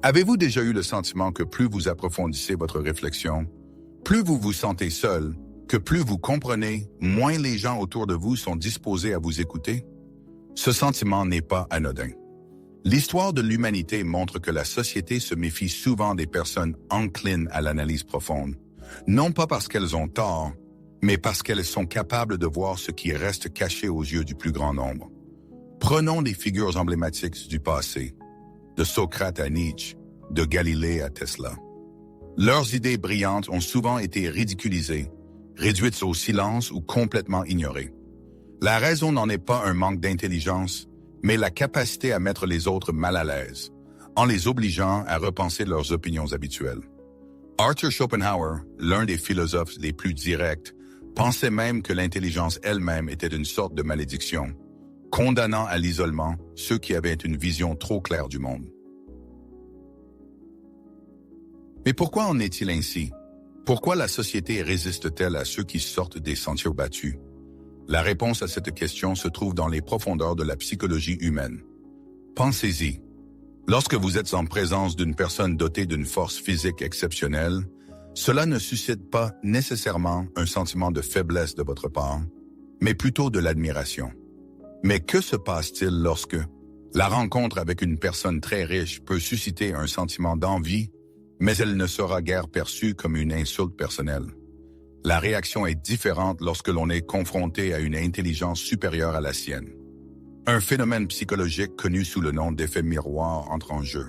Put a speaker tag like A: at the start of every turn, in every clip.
A: Avez-vous déjà eu le sentiment que plus vous approfondissez votre réflexion, plus vous vous sentez seul, que plus vous comprenez, moins les gens autour de vous sont disposés à vous écouter? Ce sentiment n'est pas anodin. L'histoire de l'humanité montre que la société se méfie souvent des personnes enclines à l'analyse profonde, non pas parce qu'elles ont tort, mais parce qu'elles sont capables de voir ce qui reste caché aux yeux du plus grand nombre. Prenons des figures emblématiques du passé, de Socrate à Nietzsche, de Galilée à Tesla. Leurs idées brillantes ont souvent été ridiculisées, réduites au silence ou complètement ignorées. La raison n'en est pas un manque d'intelligence, mais la capacité à mettre les autres mal à l'aise, en les obligeant à repenser leurs opinions habituelles. Arthur Schopenhauer, l'un des philosophes les plus directs, pensait même que l'intelligence elle-même était une sorte de malédiction, condamnant à l'isolement ceux qui avaient une vision trop claire du monde. Mais pourquoi en est-il ainsi? Pourquoi la société résiste-t-elle à ceux qui sortent des sentiers battus? La réponse à cette question se trouve dans les profondeurs de la psychologie humaine. Pensez-y. Lorsque vous êtes en présence d'une personne dotée d'une force physique exceptionnelle, cela ne suscite pas nécessairement un sentiment de faiblesse de votre part, mais plutôt de l'admiration. Mais que se passe-t-il lorsque la rencontre avec une personne très riche peut susciter un sentiment d'envie, mais elle ne sera guère perçue comme une insulte personnelle? La réaction est différente lorsque l'on est confronté à une intelligence supérieure à la sienne. Un phénomène psychologique connu sous le nom d'effet miroir entre en jeu.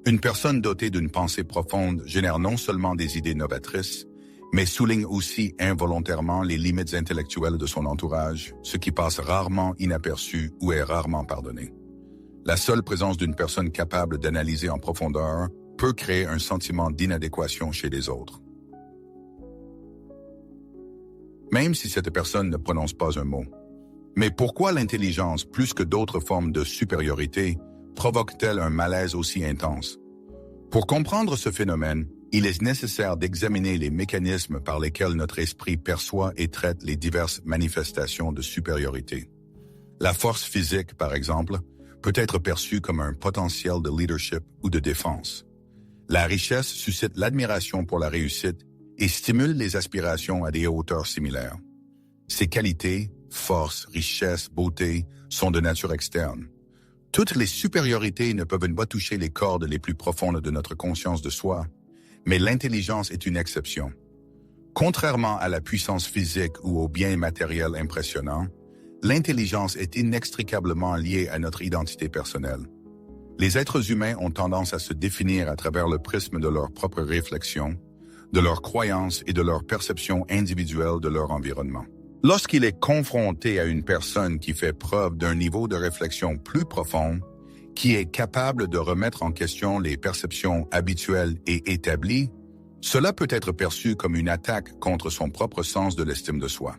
A: Une personne dotée d'une pensée profonde génère non seulement des idées novatrices, mais souligne aussi involontairement les limites intellectuelles de son entourage, ce qui passe rarement inaperçu ou est rarement pardonné. La seule présence d'une personne capable d'analyser en profondeur peut créer un sentiment d'inadéquation chez les autres. Même si cette personne ne prononce pas un mot. Mais pourquoi l'intelligence, plus que d'autres formes de supériorité, provoque-t-elle un malaise aussi intense? Pour comprendre ce phénomène, il est nécessaire d'examiner les mécanismes par lesquels notre esprit perçoit et traite les diverses manifestations de supériorité. La force physique, par exemple, peut être perçue comme un potentiel de leadership ou de défense. La richesse suscite l'admiration pour la réussite et stimule les aspirations à des hauteurs similaires. Ces qualités, force, richesse, beauté, sont de nature externe. Toutes les supériorités ne peuvent pas toucher les cordes les plus profondes de notre conscience de soi, mais l'intelligence est une exception. Contrairement à la puissance physique ou aux biens matériels impressionnants, l'intelligence est inextricablement liée à notre identité personnelle. Les êtres humains ont tendance à se définir à travers le prisme de leurs propres réflexions, de leurs croyances et de leur perception individuelle de leur environnement. Lorsqu'il est confronté à une personne qui fait preuve d'un niveau de réflexion plus profond, qui est capable de remettre en question les perceptions habituelles et établies, cela peut être perçu comme une attaque contre son propre sens de l'estime de soi.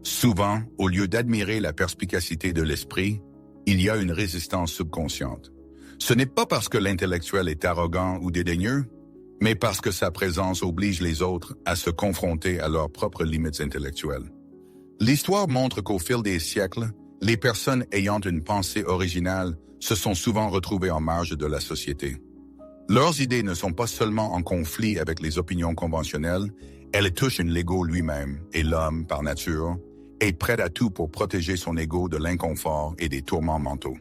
A: Souvent, au lieu d'admirer la perspicacité de l'esprit, il y a une résistance subconsciente. Ce n'est pas parce que l'intellectuel est arrogant ou dédaigneux, mais parce que sa présence oblige les autres à se confronter à leurs propres limites intellectuelles. L'histoire montre qu'au fil des siècles, les personnes ayant une pensée originale se sont souvent retrouvées en marge de la société. Leurs idées ne sont pas seulement en conflit avec les opinions conventionnelles, elles touchent l'ego lui-même, et l'homme, par nature, est prêt à tout pour protéger son ego de l'inconfort et des tourments mentaux.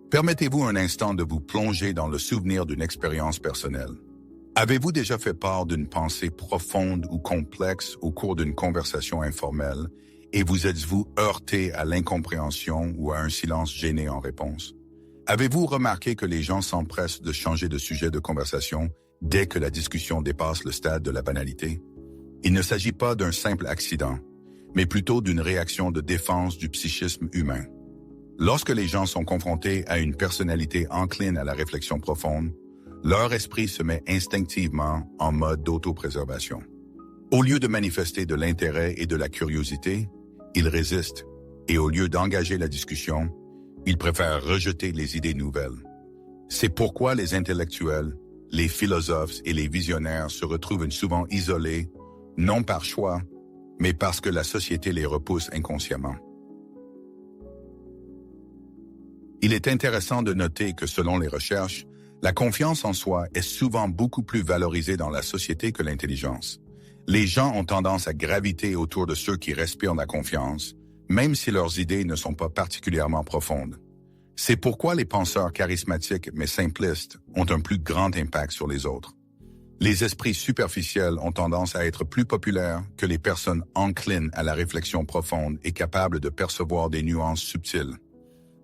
A: Permettez-vous un instant de vous plonger dans le souvenir d'une expérience personnelle. Avez-vous déjà fait part d'une pensée profonde ou complexe au cours d'une conversation informelle et vous êtes-vous heurté à l'incompréhension ou à un silence gêné en réponse? Avez-vous remarqué que les gens s'empressent de changer de sujet de conversation dès que la discussion dépasse le stade de la banalité? Il ne s'agit pas d'un simple accident, mais plutôt d'une réaction de défense du psychisme humain. Lorsque les gens sont confrontés à une personnalité encline à la réflexion profonde, leur esprit se met instinctivement en mode d'autopréservation. Au lieu de manifester de l'intérêt et de la curiosité, ils résistent, et au lieu d'engager la discussion, ils préfèrent rejeter les idées nouvelles. C'est pourquoi les intellectuels, les philosophes et les visionnaires se retrouvent souvent isolés, non par choix, mais parce que la société les repousse inconsciemment. Il est intéressant de noter que selon les recherches, la confiance en soi est souvent beaucoup plus valorisée dans la société que l'intelligence. Les gens ont tendance à graviter autour de ceux qui respirent la confiance, même si leurs idées ne sont pas particulièrement profondes. C'est pourquoi les penseurs charismatiques mais simplistes ont un plus grand impact sur les autres. Les esprits superficiels ont tendance à être plus populaires que les personnes enclines à la réflexion profonde et capables de percevoir des nuances subtiles.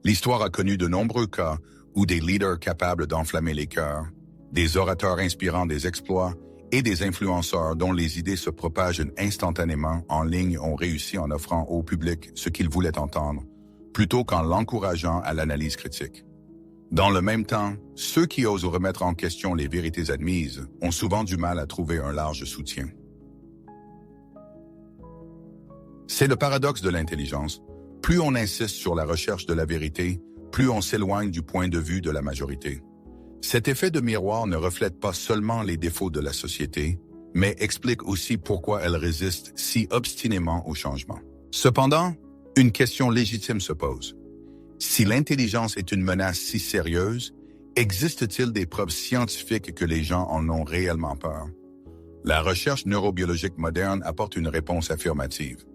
A: L'histoire a connu de nombreux cas où des leaders capables d'enflammer les cœurs, des orateurs inspirant des exploits et des influenceurs dont les idées se propagent instantanément en ligne ont réussi en offrant au public ce qu'il voulait entendre, plutôt qu'en l'encourageant à l'analyse critique. Dans le même temps, ceux qui osent remettre en question les vérités admises ont souvent du mal à trouver un large soutien. C'est le paradoxe de l'intelligence. Plus on insiste sur la recherche de la vérité, plus on s'éloigne du point de vue de la majorité. Cet effet de miroir ne reflète pas seulement les défauts de la société, mais explique aussi pourquoi elle résiste si obstinément au changement. Cependant, une question légitime se pose. Si l'intelligence est une menace si sérieuse, existe-t-il des preuves scientifiques que les gens en ont réellement peur? La recherche neurobiologique moderne apporte une réponse affirmative.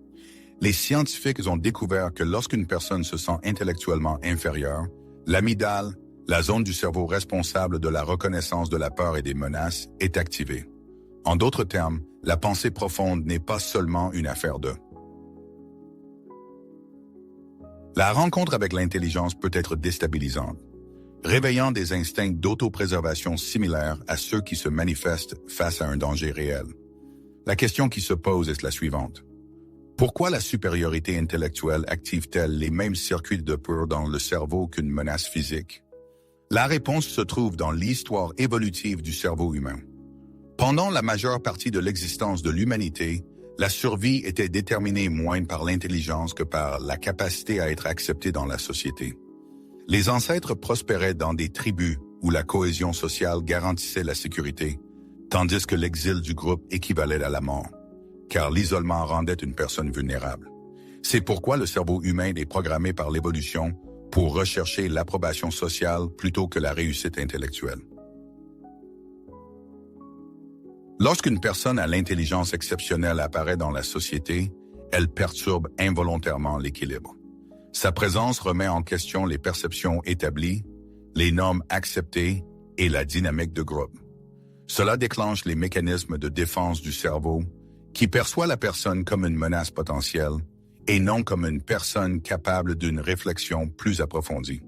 A: Les scientifiques ont découvert que lorsqu'une personne se sent intellectuellement inférieure, l'amygdale, la zone du cerveau responsable de la reconnaissance de la peur et des menaces, est activée. En d'autres termes, la pensée profonde n'est pas seulement une affaire d'eux. La rencontre avec l'intelligence peut être déstabilisante, réveillant des instincts d'autopréservation similaires à ceux qui se manifestent face à un danger réel. La question qui se pose est la suivante. Pourquoi la supériorité intellectuelle active-t-elle les mêmes circuits de peur dans le cerveau qu'une menace physique? La réponse se trouve dans l'histoire évolutive du cerveau humain. Pendant la majeure partie de l'existence de l'humanité, la survie était déterminée moins par l'intelligence que par la capacité à être accepté dans la société. Les ancêtres prospéraient dans des tribus où la cohésion sociale garantissait la sécurité, tandis que l'exil du groupe équivalait à la mort, car l'isolement rendait une personne vulnérable. C'est pourquoi le cerveau humain est programmé par l'évolution pour rechercher l'approbation sociale plutôt que la réussite intellectuelle. Lorsqu'une personne à l'intelligence exceptionnelle apparaît dans la société, elle perturbe involontairement l'équilibre. Sa présence remet en question les perceptions établies, les normes acceptées et la dynamique de groupe. Cela déclenche les mécanismes de défense du cerveau qui perçoit la personne comme une menace potentielle et non comme une personne capable d'une réflexion plus approfondie.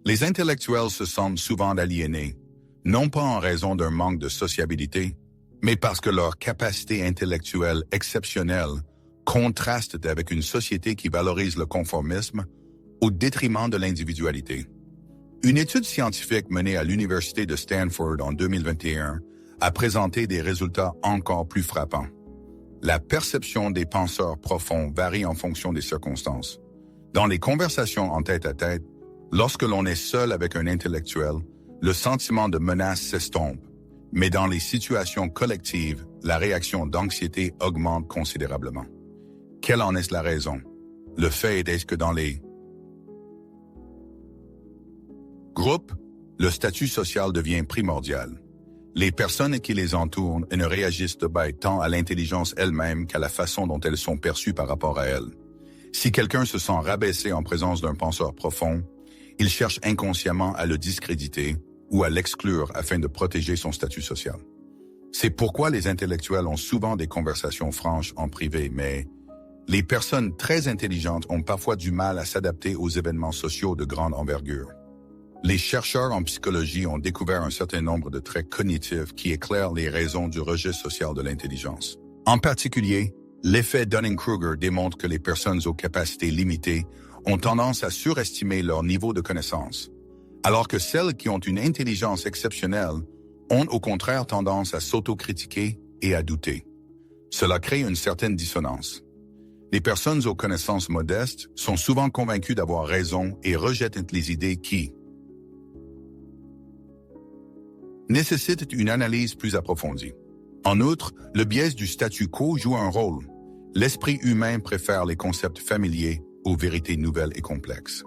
A: Les intellectuels se sentent souvent aliénés, non pas en raison d'un manque de sociabilité, mais parce que leur capacité intellectuelle exceptionnelle contraste avec une société qui valorise le conformisme au détriment de l'individualité. Une étude scientifique menée à l'Université de Stanford en 2021 a présenté des résultats encore plus frappants. La perception des penseurs profonds varie en fonction des circonstances. Dans les conversations en tête-à-tête, lorsque l'on est seul avec un intellectuel, le sentiment de menace s'estompe. Mais dans les situations collectives, la réaction d'anxiété augmente considérablement. Quelle en est la raison? Le fait est que dans les groupes, le statut social devient primordial. Les personnes qui les entourent ne réagissent pas tant à l'intelligence elle-même qu'à la façon dont elles sont perçues par rapport à elles. Si quelqu'un se sent rabaissé en présence d'un penseur profond, il cherche inconsciemment à le discréditer ou à l'exclure afin de protéger son statut social. C'est pourquoi les intellectuels ont souvent des conversations franches en privé, mais les personnes très intelligentes ont parfois du mal à s'adapter aux événements sociaux de grande envergure. Les chercheurs en psychologie ont découvert un certain nombre de traits cognitifs qui éclairent les raisons du rejet social de l'intelligence. En particulier, l'effet Dunning-Kruger démontre que les personnes aux capacités limitées ont tendance à surestimer leur niveau de connaissance, alors que celles qui ont une intelligence exceptionnelle ont au contraire tendance à s'autocritiquer et à douter. Cela crée une certaine dissonance. Les personnes aux connaissances modestes sont souvent convaincues d'avoir raison et rejettent les idées qui nécessitent une analyse plus approfondie. En outre, le biais du statu quo joue un rôle. L'esprit humain préfère les concepts familiers aux vérités nouvelles et complexes.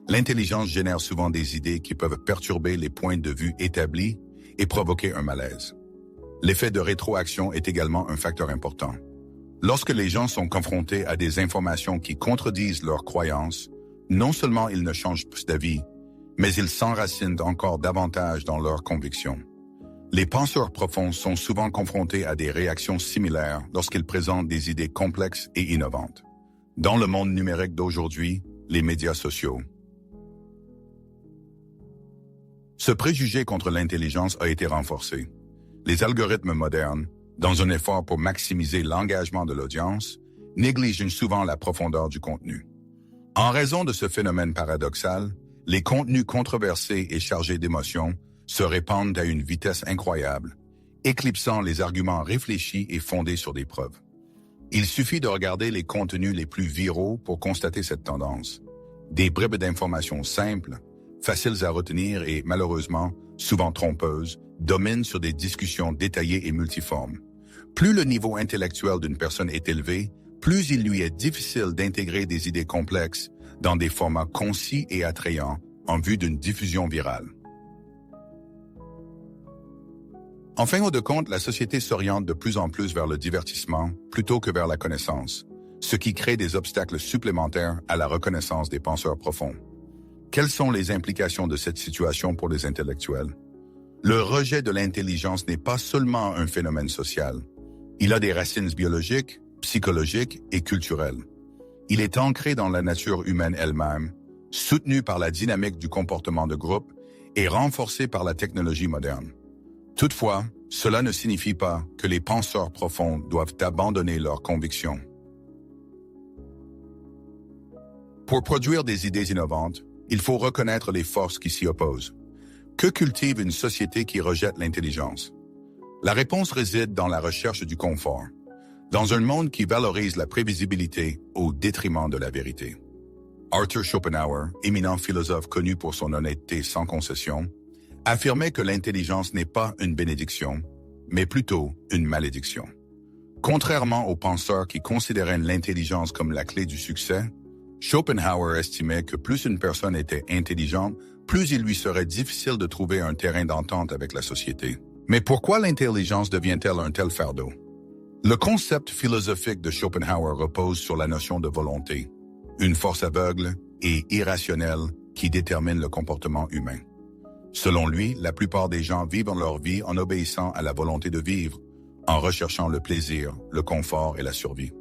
A: L'intelligence génère souvent des idées qui peuvent perturber les points de vue établis et provoquer un malaise. L'effet de rétroaction est également un facteur important. Lorsque les gens sont confrontés à des informations qui contredisent leurs croyances, non seulement ils ne changent plus d'avis, mais ils s'enracinent encore davantage dans leurs convictions. Les penseurs profonds sont souvent confrontés à des réactions similaires lorsqu'ils présentent des idées complexes et innovantes. Dans le monde numérique d'aujourd'hui, les médias sociaux. Ce préjugé contre l'intelligence a été renforcé. Les algorithmes modernes, dans un effort pour maximiser l'engagement de l'audience, négligent souvent la profondeur du contenu. En raison de ce phénomène paradoxal, les contenus controversés et chargés d'émotions se répandent à une vitesse incroyable, éclipsant les arguments réfléchis et fondés sur des preuves. Il suffit de regarder les contenus les plus viraux pour constater cette tendance. Des bribes d'informations simples, faciles à retenir et, malheureusement, souvent trompeuses, dominent sur des discussions détaillées et multiformes. Plus le niveau intellectuel d'une personne est élevé, plus il lui est difficile d'intégrer des idées complexes dans des formats concis et attrayants en vue d'une diffusion virale. En fin de compte, la société s'oriente de plus en plus vers le divertissement plutôt que vers la connaissance, ce qui crée des obstacles supplémentaires à la reconnaissance des penseurs profonds. Quelles sont les implications de cette situation pour les intellectuels? Le rejet de l'intelligence n'est pas seulement un phénomène social. Il a des racines biologiques, psychologiques et culturelles. Il est ancré dans la nature humaine elle-même, soutenu par la dynamique du comportement de groupe et renforcé par la technologie moderne. Toutefois, cela ne signifie pas que les penseurs profonds doivent abandonner leurs convictions. Pour produire des idées innovantes, il faut reconnaître les forces qui s'y opposent. Que cultive une société qui rejette l'intelligence? La réponse réside dans la recherche du confort, dans un monde qui valorise la prévisibilité au détriment de la vérité. Arthur Schopenhauer, éminent philosophe connu pour son honnêteté sans concession, affirmait que l'intelligence n'est pas une bénédiction, mais plutôt une malédiction. Contrairement aux penseurs qui considéraient l'intelligence comme la clé du succès, Schopenhauer estimait que plus une personne était intelligente, plus il lui serait difficile de trouver un terrain d'entente avec la société. Mais pourquoi l'intelligence devient-elle un tel fardeau? Le concept philosophique de Schopenhauer repose sur la notion de volonté, une force aveugle et irrationnelle qui détermine le comportement humain. Selon lui, la plupart des gens vivent leur vie en obéissant à la volonté de vivre, en recherchant le plaisir, le confort et la survie.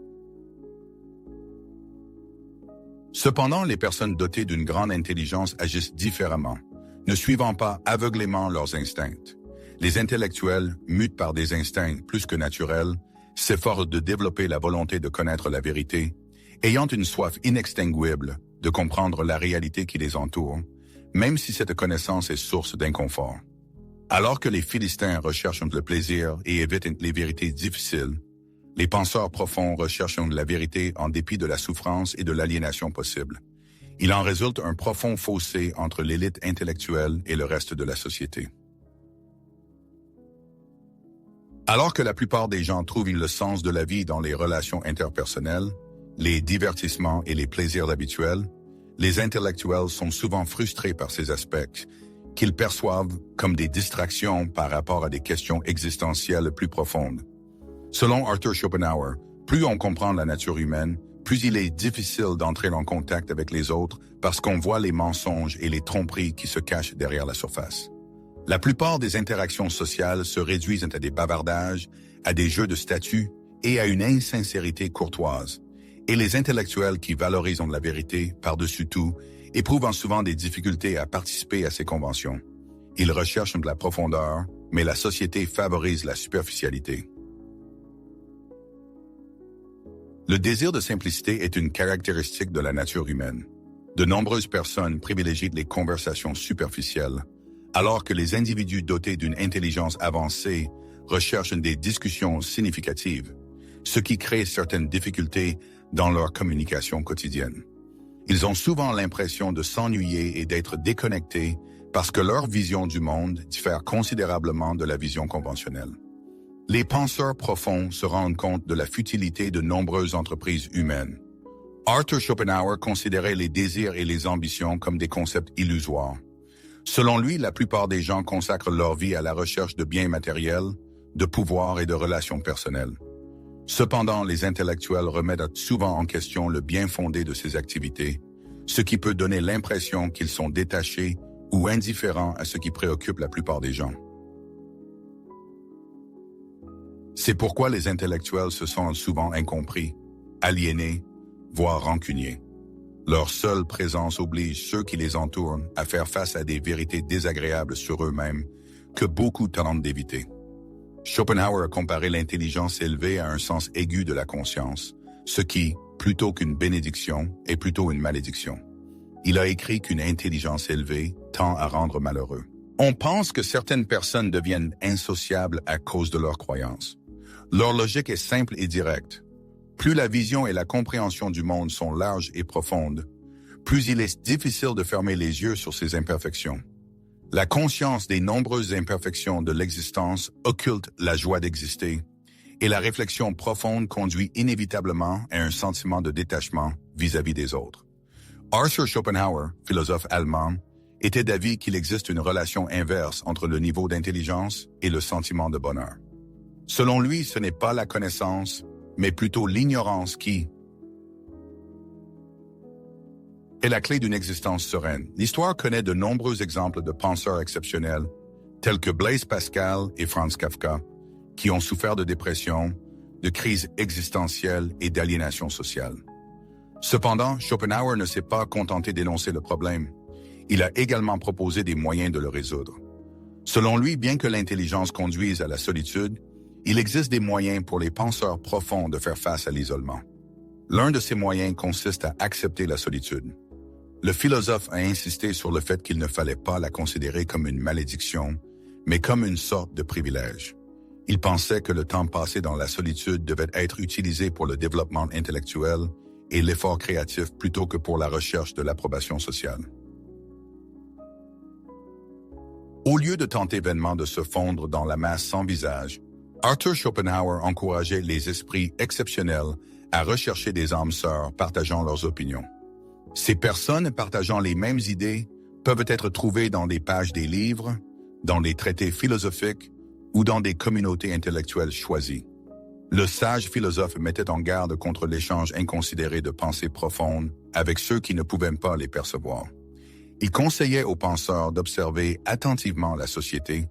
A: Cependant, les personnes dotées d'une grande intelligence agissent différemment, ne suivant pas aveuglément leurs instincts. Les intellectuels, mutés par des instincts plus que naturels, s'efforcent de développer la volonté de connaître la vérité, ayant une soif inextinguible de comprendre la réalité qui les entoure, même si cette connaissance est source d'inconfort. Alors que les Philistins recherchent le plaisir et évitent les vérités difficiles, les penseurs profonds recherchent la vérité en dépit de la souffrance et de l'aliénation possible. Il en résulte un profond fossé entre l'élite intellectuelle et le reste de la société. Alors que la plupart des gens trouvent le sens de la vie dans les relations interpersonnelles, les divertissements et les plaisirs habituels, les intellectuels sont souvent frustrés par ces aspects, qu'ils perçoivent comme des distractions par rapport à des questions existentielles plus profondes. Selon Arthur Schopenhauer, plus on comprend la nature humaine, plus il est difficile d'entrer en contact avec les autres parce qu'on voit les mensonges et les tromperies qui se cachent derrière la surface. La plupart des interactions sociales se réduisent à des bavardages, à des jeux de statut et à une insincérité courtoise. Et les intellectuels qui valorisent la vérité par-dessus tout éprouvent souvent des difficultés à participer à ces conventions. Ils recherchent de la profondeur, mais la société favorise la superficialité. Le désir de simplicité est une caractéristique de la nature humaine. De nombreuses personnes privilégient les conversations superficielles, alors que les individus dotés d'une intelligence avancée recherchent des discussions significatives, ce qui crée certaines difficultés dans leur communication quotidienne. Ils ont souvent l'impression de s'ennuyer et d'être déconnectés parce que leur vision du monde diffère considérablement de la vision conventionnelle. Les penseurs profonds se rendent compte de la futilité de nombreuses entreprises humaines. Arthur Schopenhauer considérait les désirs et les ambitions comme des concepts illusoires. Selon lui, la plupart des gens consacrent leur vie à la recherche de biens matériels, de pouvoir et de relations personnelles. Cependant, les intellectuels remettent souvent en question le bien fondé de ces activités, ce qui peut donner l'impression qu'ils sont détachés ou indifférents à ce qui préoccupe la plupart des gens. C'est pourquoi les intellectuels se sentent souvent incompris, aliénés, voire rancuniers. Leur seule présence oblige ceux qui les entourent à faire face à des vérités désagréables sur eux-mêmes que beaucoup tentent d'éviter. Schopenhauer a comparé l'intelligence élevée à un sens aigu de la conscience, ce qui, plutôt qu'une bénédiction, est plutôt une malédiction. Il a écrit qu'une intelligence élevée tend à rendre malheureux. On pense que certaines personnes deviennent insociables à cause de leurs croyances. Leur logique est simple et directe. Plus la vision et la compréhension du monde sont larges et profondes, plus il est difficile de fermer les yeux sur ces imperfections. La conscience des nombreuses imperfections de l'existence occulte la joie d'exister, et la réflexion profonde conduit inévitablement à un sentiment de détachement vis-à-vis des autres. Arthur Schopenhauer, philosophe allemand, était d'avis qu'il existe une relation inverse entre le niveau d'intelligence et le sentiment de bonheur. Selon lui, ce n'est pas la connaissance, mais plutôt l'ignorance qui est la clé d'une existence sereine. L'histoire connaît de nombreux exemples de penseurs exceptionnels, tels que Blaise Pascal et Franz Kafka, qui ont souffert de dépression, de crise existentielle et d'aliénation sociale. Cependant, Schopenhauer ne s'est pas contenté d'énoncer le problème. Il a également proposé des moyens de le résoudre. Selon lui, bien que l'intelligence conduise à la solitude, il existe des moyens pour les penseurs profonds de faire face à l'isolement. L'un de ces moyens consiste à accepter la solitude. Le philosophe a insisté sur le fait qu'il ne fallait pas la considérer comme une malédiction, mais comme une sorte de privilège. Il pensait que le temps passé dans la solitude devait être utilisé pour le développement intellectuel et l'effort créatif plutôt que pour la recherche de l'approbation sociale. Au lieu de tenter vainement de se fondre dans la masse sans visage, Arthur Schopenhauer encourageait les esprits exceptionnels à rechercher des âmes sœurs partageant leurs opinions. Ces personnes partageant les mêmes idées peuvent être trouvées dans des pages des livres, dans des traités philosophiques ou dans des communautés intellectuelles choisies. Le sage philosophe mettait en garde contre l'échange inconsidéré de pensées profondes avec ceux qui ne pouvaient pas les percevoir. Il conseillait aux penseurs d'observer attentivement la société,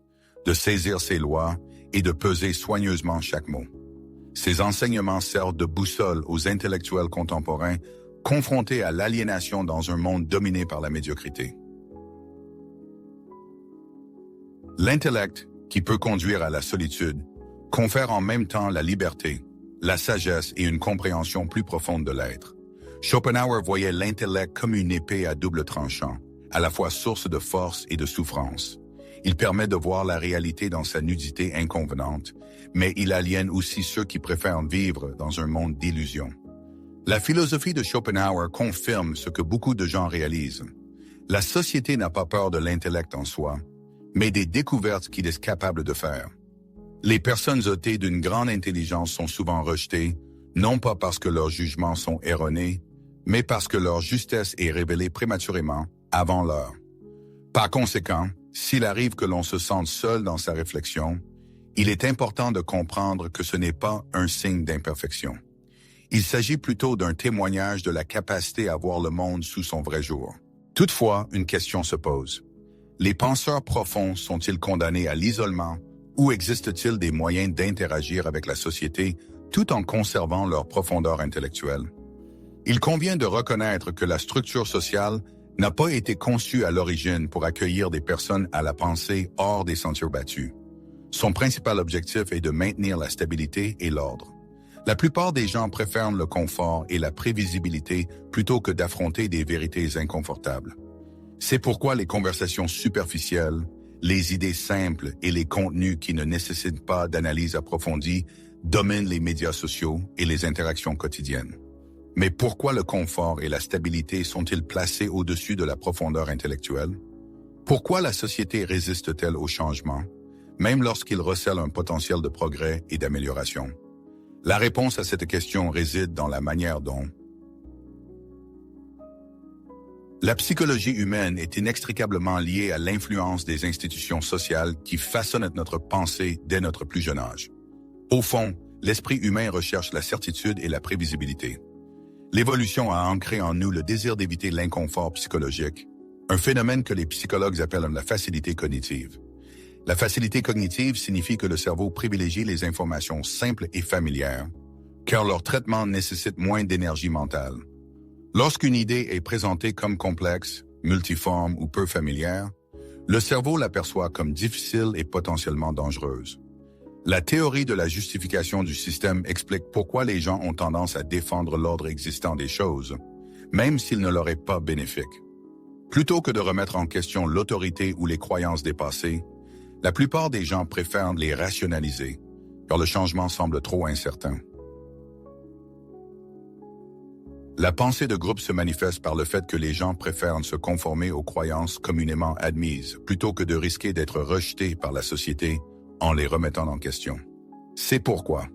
A: de saisir ses lois et de peser soigneusement chaque mot. Ces enseignements servent de boussole aux intellectuels contemporains confrontés à l'aliénation dans un monde dominé par la médiocrité. L'intellect, qui peut conduire à la solitude, confère en même temps la liberté, la sagesse et une compréhension plus profonde de l'être. Schopenhauer voyait l'intellect comme une épée à double tranchant, à la fois source de force et de souffrance. Il permet de voir la réalité dans sa nudité inconvenante, mais il aliène aussi ceux qui préfèrent vivre dans un monde d'illusions. La philosophie de Schopenhauer confirme ce que beaucoup de gens réalisent. La société n'a pas peur de l'intellect en soi, mais des découvertes qu'il est capable de faire. Les personnes dotées d'une grande intelligence sont souvent rejetées, non pas parce que leurs jugements sont erronés, mais parce que leur justesse est révélée prématurément, avant l'heure. Par conséquent, s'il arrive que l'on se sente seul dans sa réflexion, il est important de comprendre que ce n'est pas un signe d'imperfection. Il s'agit plutôt d'un témoignage de la capacité à voir le monde sous son vrai jour. Toutefois, une question se pose. Les penseurs profonds sont-ils condamnés à l'isolement ou existe-t-il des moyens d'interagir avec la société tout en conservant leur profondeur intellectuelle? Il convient de reconnaître que la structure sociale n'a pas été conçue à l'origine pour accueillir des personnes à la pensée hors des sentiers battus. Son principal objectif est de maintenir la stabilité et l'ordre. La plupart des gens préfèrent le confort et la prévisibilité plutôt que d'affronter des vérités inconfortables. C'est pourquoi les conversations superficielles, les idées simples et les contenus qui ne nécessitent pas d'analyse approfondie dominent les médias sociaux et les interactions quotidiennes. Mais pourquoi le confort et la stabilité sont-ils placés au-dessus de la profondeur intellectuelle? Pourquoi la société résiste-t-elle au changement, même lorsqu'il recèle un potentiel de progrès et d'amélioration? La réponse à cette question réside dans la manière dont La psychologie humaine est inextricablement liée à l'influence des institutions sociales qui façonnent notre pensée dès notre plus jeune âge. Au fond, l'esprit humain recherche la certitude et la prévisibilité. L'évolution a ancré en nous le désir d'éviter l'inconfort psychologique, un phénomène que les psychologues appellent la facilité cognitive. La facilité cognitive signifie que le cerveau privilégie les informations simples et familières, car leur traitement nécessite moins d'énergie mentale. Lorsqu'une idée est présentée comme complexe, multiforme ou peu familière, le cerveau l'aperçoit comme difficile et potentiellement dangereuse. La théorie de la justification du système explique pourquoi les gens ont tendance à défendre l'ordre existant des choses, même s'il ne leur est pas bénéfique. Plutôt que de remettre en question l'autorité ou les croyances dépassées, la plupart des gens préfèrent les rationaliser, car le changement semble trop incertain. La pensée de groupe se manifeste par le fait que les gens préfèrent se conformer aux croyances communément admises, plutôt que de risquer d'être rejetés par la société en les remettant en question. C'est pourquoi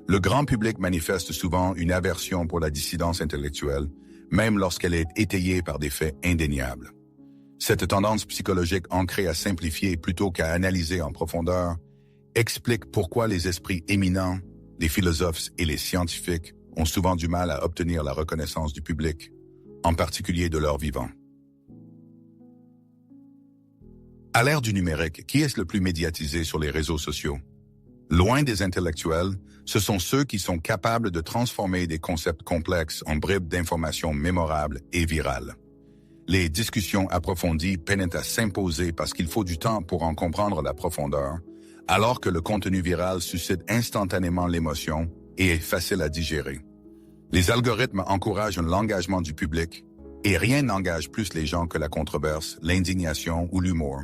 A: le grand public manifeste souvent une aversion pour la dissidence intellectuelle, même lorsqu'elle est étayée par des faits indéniables. Cette tendance psychologique ancrée à simplifier plutôt qu'à analyser en profondeur explique pourquoi les esprits éminents, les philosophes et les scientifiques ont souvent du mal à obtenir la reconnaissance du public, en particulier de leurs vivants. À l'ère du numérique, qui est le plus médiatisé sur les réseaux sociaux? Loin des intellectuels, ce sont ceux qui sont capables de transformer des concepts complexes en bribes d'informations mémorables et virales. Les discussions approfondies peinent à s'imposer parce qu'il faut du temps pour en comprendre la profondeur, alors que le contenu viral suscite instantanément l'émotion et est facile à digérer. Les algorithmes encouragent l'engagement du public, et rien n'engage plus les gens que la controverse, l'indignation ou l'humour,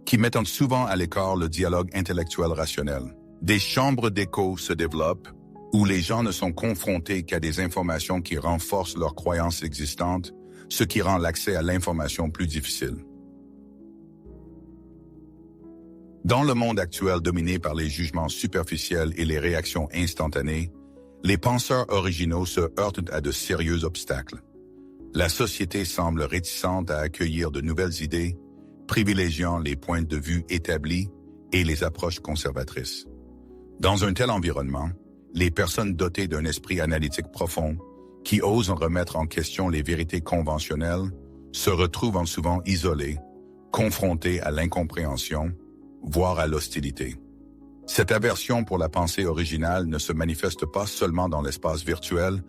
A: qui mettent souvent à l'écart le dialogue intellectuel rationnel. Des chambres d'écho se développent, où les gens ne sont confrontés qu'à des informations qui renforcent leurs croyances existantes, ce qui rend l'accès à l'information plus difficile. Dans le monde actuel dominé par les jugements superficiels et les réactions instantanées, les penseurs originaux se heurtent à de sérieux obstacles. La société semble réticente à accueillir de nouvelles idées, privilégiant les points de vue établis et les approches conservatrices. Dans un tel environnement, les personnes dotées d'un esprit analytique profond, qui osent remettre en question les vérités conventionnelles, se retrouvent souvent isolées, confrontées à l'incompréhension, voire à l'hostilité. Cette aversion pour la pensée originale ne se manifeste pas seulement dans l'espace virtuel,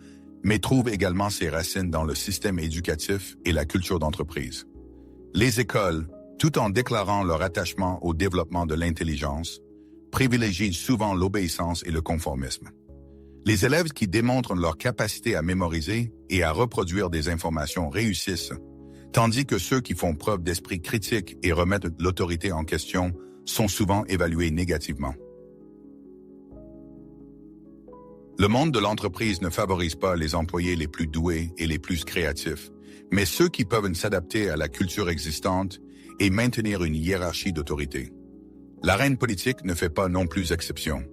A: mais trouve également ses racines dans le système éducatif et la culture d'entreprise. Les écoles, tout en déclarant leur attachement au développement de l'intelligence, privilégient souvent l'obéissance et le conformisme. Les élèves qui démontrent leur capacité à mémoriser et à reproduire des informations réussissent, tandis que ceux qui font preuve d'esprit critique et remettent l'autorité en question sont souvent évalués négativement. Le monde de l'entreprise ne favorise pas les employés les plus doués et les plus créatifs, mais ceux qui peuvent s'adapter à la culture existante et maintenir une hiérarchie d'autorité. L'arène politique ne fait pas non plus exception.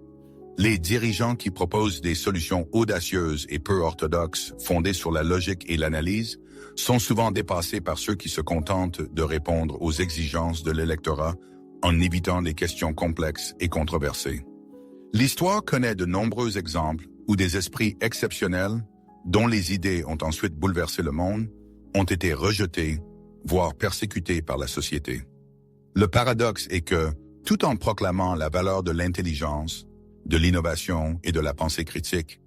A: Les dirigeants qui proposent des solutions audacieuses et peu orthodoxes, fondées sur la logique et l'analyse, sont souvent dépassés par ceux qui se contentent de répondre aux exigences de l'électorat en évitant les questions complexes et controversées. L'histoire connaît de nombreux exemples où des esprits exceptionnels, dont les idées ont ensuite bouleversé le monde, ont été rejetés, voire persécutés par la société. Le paradoxe est que, tout en proclamant la valeur de l'intelligence, de l'innovation et de la pensée critique,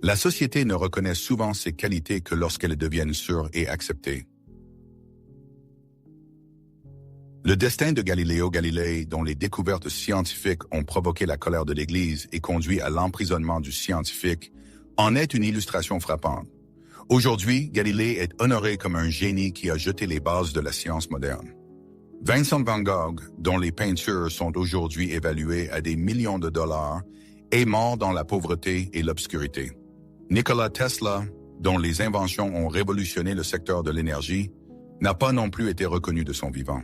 A: la société ne reconnaît souvent ces qualités que lorsqu'elles deviennent sûres et acceptées. Le destin de Galileo Galilei, dont les découvertes scientifiques ont provoqué la colère de l'Église et conduit à l'emprisonnement du scientifique, en est une illustration frappante. Aujourd'hui, Galilée est honoré comme un génie qui a jeté les bases de la science moderne. Vincent van Gogh, dont les peintures sont aujourd'hui évaluées à des millions de dollars, est mort dans la pauvreté et l'obscurité. Nikola Tesla, dont les inventions ont révolutionné le secteur de l'énergie, n'a pas non plus été reconnu de son vivant.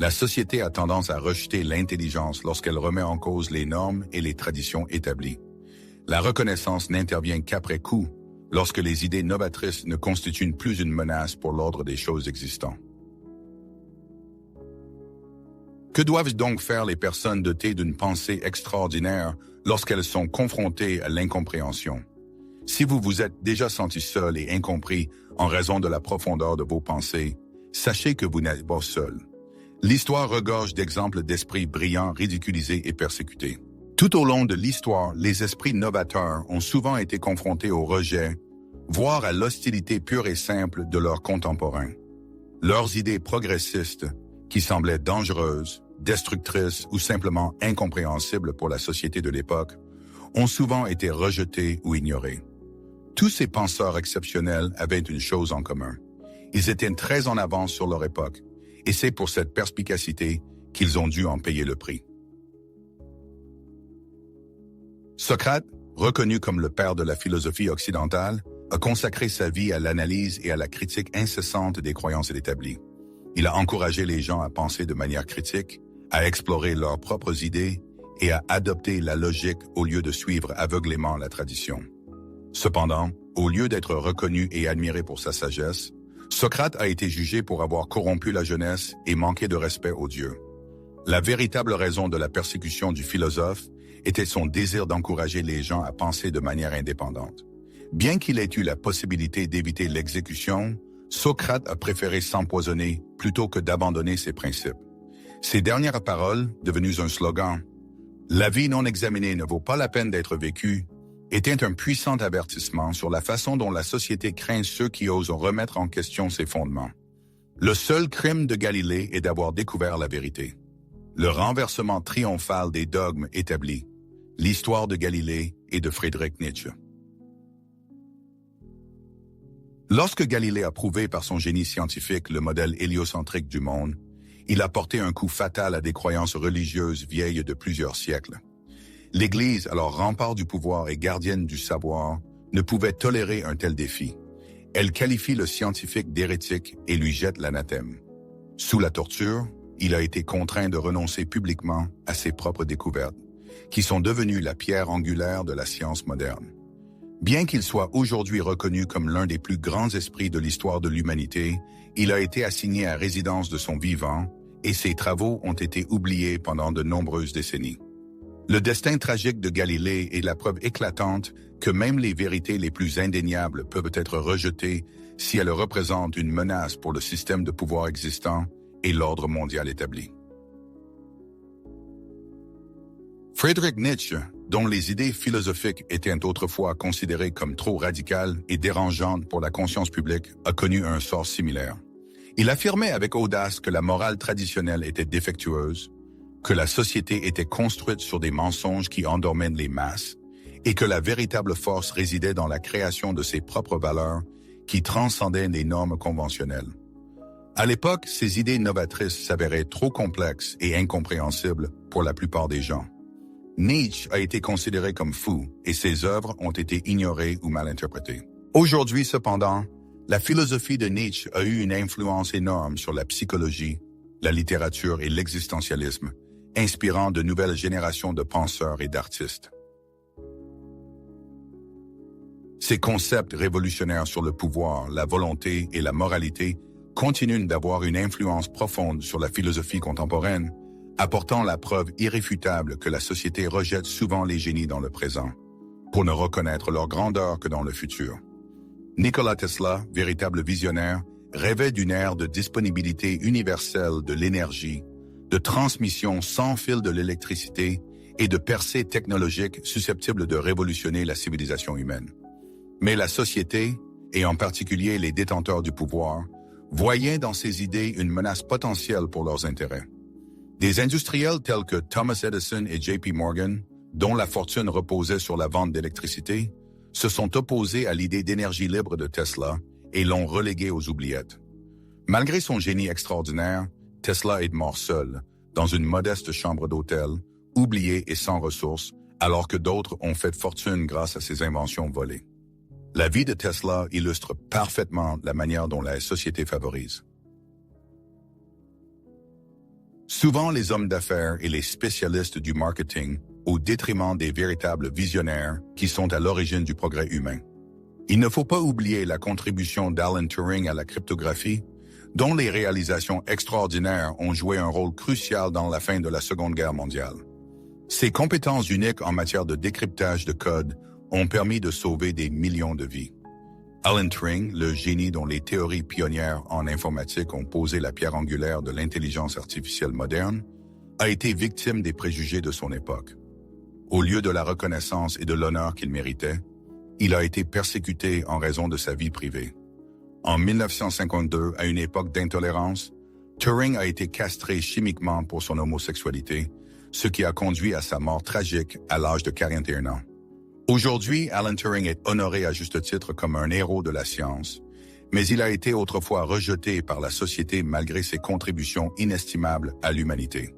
A: La société a tendance à rejeter l'intelligence lorsqu'elle remet en cause les normes et les traditions établies. La reconnaissance n'intervient qu'après coup, lorsque les idées novatrices ne constituent plus une menace pour l'ordre des choses existantes. Que doivent donc faire les personnes dotées d'une pensée extraordinaire lorsqu'elles sont confrontées à l'incompréhension? Si vous vous êtes déjà senti seul et incompris en raison de la profondeur de vos pensées, sachez que vous n'êtes pas seul. L'histoire regorge d'exemples d'esprits brillants ridiculisés et persécutés. Tout au long de l'histoire, les esprits novateurs ont souvent été confrontés au rejet, voire à l'hostilité pure et simple de leurs contemporains. Leurs idées progressistes, qui semblaient dangereuses, destructrices ou simplement incompréhensibles pour la société de l'époque, ont souvent été rejetées ou ignorées. Tous ces penseurs exceptionnels avaient une chose en commun. Ils étaient très en avance sur leur époque, et c'est pour cette perspicacité qu'ils ont dû en payer le prix. Socrate, reconnu comme le père de la philosophie occidentale, a consacré sa vie à l'analyse et à la critique incessante des croyances établies. Il a encouragé les gens à penser de manière critique, à explorer leurs propres idées et à adopter la logique au lieu de suivre aveuglément la tradition. Cependant, au lieu d'être reconnu et admiré pour sa sagesse, Socrate a été jugé pour avoir corrompu la jeunesse et manqué de respect aux dieux. La véritable raison de la persécution du philosophe était son désir d'encourager les gens à penser de manière indépendante. Bien qu'il ait eu la possibilité d'éviter l'exécution, Socrate a préféré s'empoisonner plutôt que d'abandonner ses principes. Ses dernières paroles, devenues un slogan, « La vie non examinée ne vaut pas la peine d'être vécue », était un puissant avertissement sur la façon dont la société craint ceux qui osent remettre en question ses fondements. Le seul crime de Galilée est d'avoir découvert la vérité. Le renversement triomphal des dogmes établis. L'histoire de Galilée et de Friedrich Nietzsche. Lorsque Galilée a prouvé par son génie scientifique le modèle héliocentrique du monde, il a porté un coup fatal à des croyances religieuses vieilles de plusieurs siècles. L'Église, alors rempart du pouvoir et gardienne du savoir, ne pouvait tolérer un tel défi. Elle qualifie le scientifique d'hérétique et lui jette l'anathème. Sous la torture, il a été contraint de renoncer publiquement à ses propres découvertes, qui sont devenues la pierre angulaire de la science moderne. Bien qu'il soit aujourd'hui reconnu comme l'un des plus grands esprits de l'histoire de l'humanité, il a été assigné à résidence de son vivant et ses travaux ont été oubliés pendant de nombreuses décennies. Le destin tragique de Galilée est la preuve éclatante que même les vérités les plus indéniables peuvent être rejetées si elles représentent une menace pour le système de pouvoir existant et l'ordre mondial établi. Friedrich Nietzsche, dont les idées philosophiques étaient autrefois considérées comme trop radicales et dérangeantes pour la conscience publique, a connu un sort similaire. Il affirmait avec audace que la morale traditionnelle était défectueuse, que la société était construite sur des mensonges qui endormaient les masses, et que la véritable force résidait dans la création de ses propres valeurs qui transcendaient les normes conventionnelles. À l'époque, ces idées novatrices s'avéraient trop complexes et incompréhensibles pour la plupart des gens. Nietzsche a été considéré comme fou et ses œuvres ont été ignorées ou mal interprétées. Aujourd'hui, cependant, la philosophie de Nietzsche a eu une influence énorme sur la psychologie, la littérature et l'existentialisme, inspirant de nouvelles générations de penseurs et d'artistes. Ces concepts révolutionnaires sur le pouvoir, la volonté et la moralité continuent d'avoir une influence profonde sur la philosophie contemporaine, apportant la preuve irréfutable que la société rejette souvent les génies dans le présent, pour ne reconnaître leur grandeur que dans le futur. Nikola Tesla, véritable visionnaire, rêvait d'une ère de disponibilité universelle de l'énergie, de transmission sans fil de l'électricité et de percées technologiques susceptibles de révolutionner la civilisation humaine. Mais la société, et en particulier les détenteurs du pouvoir, voyaient dans ces idées une menace potentielle pour leurs intérêts. Des industriels tels que Thomas Edison et J.P. Morgan, dont la fortune reposait sur la vente d'électricité, se sont opposés à l'idée d'énergie libre de Tesla et l'ont relégué aux oubliettes. Malgré son génie extraordinaire, Tesla est mort seul, dans une modeste chambre d'hôtel, oublié et sans ressources, alors que d'autres ont fait fortune grâce à ses inventions volées. La vie de Tesla illustre parfaitement la manière dont la société favorise. Souvent, les hommes d'affaires et les spécialistes du marketing au détriment des véritables visionnaires qui sont à l'origine du progrès humain. Il ne faut pas oublier la contribution d'Alan Turing à la cryptographie, dont les réalisations extraordinaires ont joué un rôle crucial dans la fin de la Seconde Guerre mondiale. Ses compétences uniques en matière de décryptage de code ont permis de sauver des millions de vies. Alan Turing, le génie dont les théories pionnières en informatique ont posé la pierre angulaire de l'intelligence artificielle moderne, a été victime des préjugés de son époque. Au lieu de la reconnaissance et de l'honneur qu'il méritait, il a été persécuté en raison de sa vie privée. En 1952, à une époque d'intolérance, Turing a été castré chimiquement pour son homosexualité, ce qui a conduit à sa mort tragique à l'âge de 41 ans. Aujourd'hui, Alan Turing est honoré à juste titre comme un héros de la science, mais il a été autrefois rejeté par la société malgré ses contributions inestimables à l'humanité.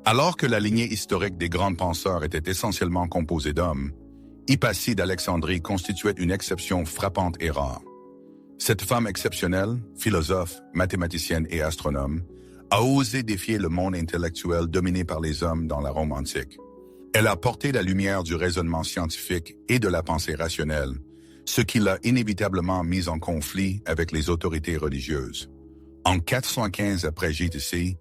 A: Alors que la lignée historique des grands penseurs était essentiellement composée d'hommes, Hypatie d'Alexandrie constituait une exception frappante et rare. Cette femme exceptionnelle, philosophe, mathématicienne et astronome, a osé défier le monde intellectuel dominé par les hommes dans la Rome antique. Elle a porté la lumière du raisonnement scientifique et de la pensée rationnelle, ce qui l'a inévitablement mise en conflit avec les autorités religieuses. En 415 après JTC,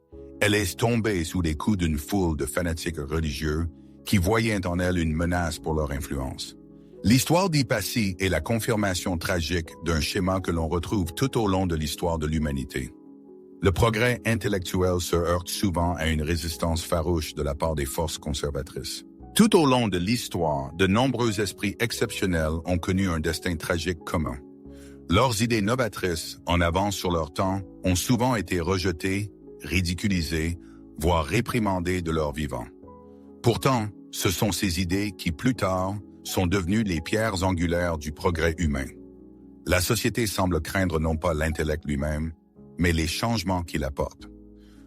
A: elle est tombée sous les coups d'une foule de fanatiques religieux qui voyaient en elle une menace pour leur influence. L'histoire d'Hypatie est la confirmation tragique d'un schéma que l'on retrouve tout au long de l'histoire de l'humanité. Le progrès intellectuel se heurte souvent à une résistance farouche de la part des forces conservatrices. Tout au long de l'histoire, de nombreux esprits exceptionnels ont connu un destin tragique commun. Leurs idées novatrices, en avance sur leur temps, ont souvent été rejetées, ridiculisées, voire réprimandées de leur vivant. Pourtant, ce sont ces idées qui, plus tard, sont devenues les pierres angulaires du progrès humain. La société semble craindre non pas l'intellect lui-même, mais les changements qu'il apporte.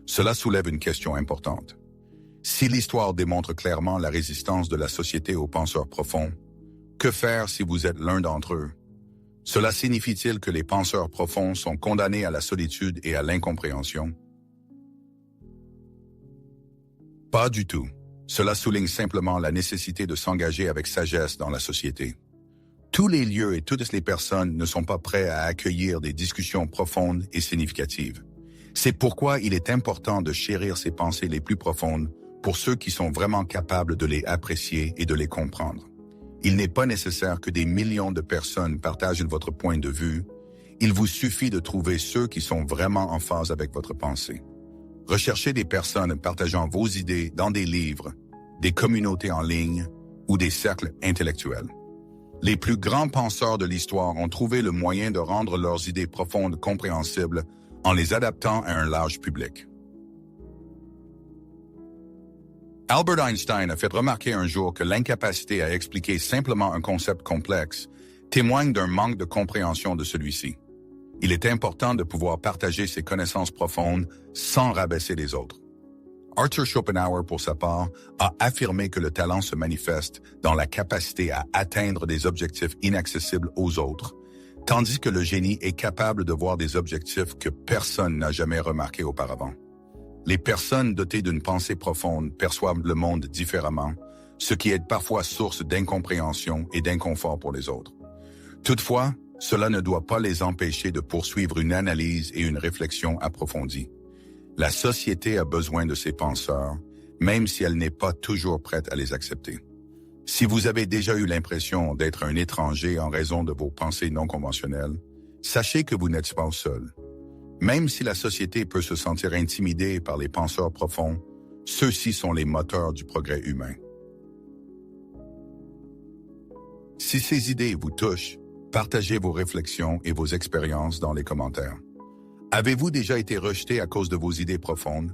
A: Cela soulève une question importante. Si l'histoire démontre clairement la résistance de la société aux penseurs profonds, que faire si vous êtes l'un d'entre eux? Cela signifie-t-il que les penseurs profonds sont condamnés à la solitude et à l'incompréhension? Pas du tout. Cela souligne simplement la nécessité de s'engager avec sagesse dans la société. Tous les lieux et toutes les personnes ne sont pas prêts à accueillir des discussions profondes et significatives. C'est pourquoi il est important de chérir ces pensées les plus profondes pour ceux qui sont vraiment capables de les apprécier et de les comprendre. Il n'est pas nécessaire que des millions de personnes partagent votre point de vue. Il vous suffit de trouver ceux qui sont vraiment en phase avec votre pensée. Recherchez des personnes partageant vos idées dans des livres, des communautés en ligne ou des cercles intellectuels. Les plus grands penseurs de l'histoire ont trouvé le moyen de rendre leurs idées profondes compréhensibles en les adaptant à un large public. Albert Einstein a fait remarquer un jour que l'incapacité à expliquer simplement un concept complexe témoigne d'un manque de compréhension de celui-ci. Il est important de pouvoir partager ses connaissances profondes sans rabaisser les autres. Arthur Schopenhauer, pour sa part, a affirmé que le talent se manifeste dans la capacité à atteindre des objectifs inaccessibles aux autres, tandis que le génie est capable de voir des objectifs que personne n'a jamais remarqués auparavant. Les personnes dotées d'une pensée profonde perçoivent le monde différemment, ce qui est parfois source d'incompréhension et d'inconfort pour les autres. Toutefois, cela ne doit pas les empêcher de poursuivre une analyse et une réflexion approfondie. La société a besoin de ces penseurs, même si elle n'est pas toujours prête à les accepter. Si vous avez déjà eu l'impression d'être un étranger en raison de vos pensées non conventionnelles, sachez que vous n'êtes pas seul. Même si la société peut se sentir intimidée par les penseurs profonds, ceux-ci sont les moteurs du progrès humain. Si ces idées vous touchent, partagez vos réflexions et vos expériences dans les commentaires. Avez-vous déjà été rejeté à cause de vos idées profondes?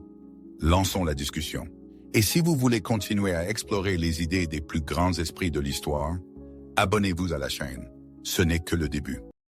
A: Lançons la discussion. Et si vous voulez continuer à explorer les idées des plus grands esprits de l'histoire, abonnez-vous à la chaîne. Ce n'est que le début.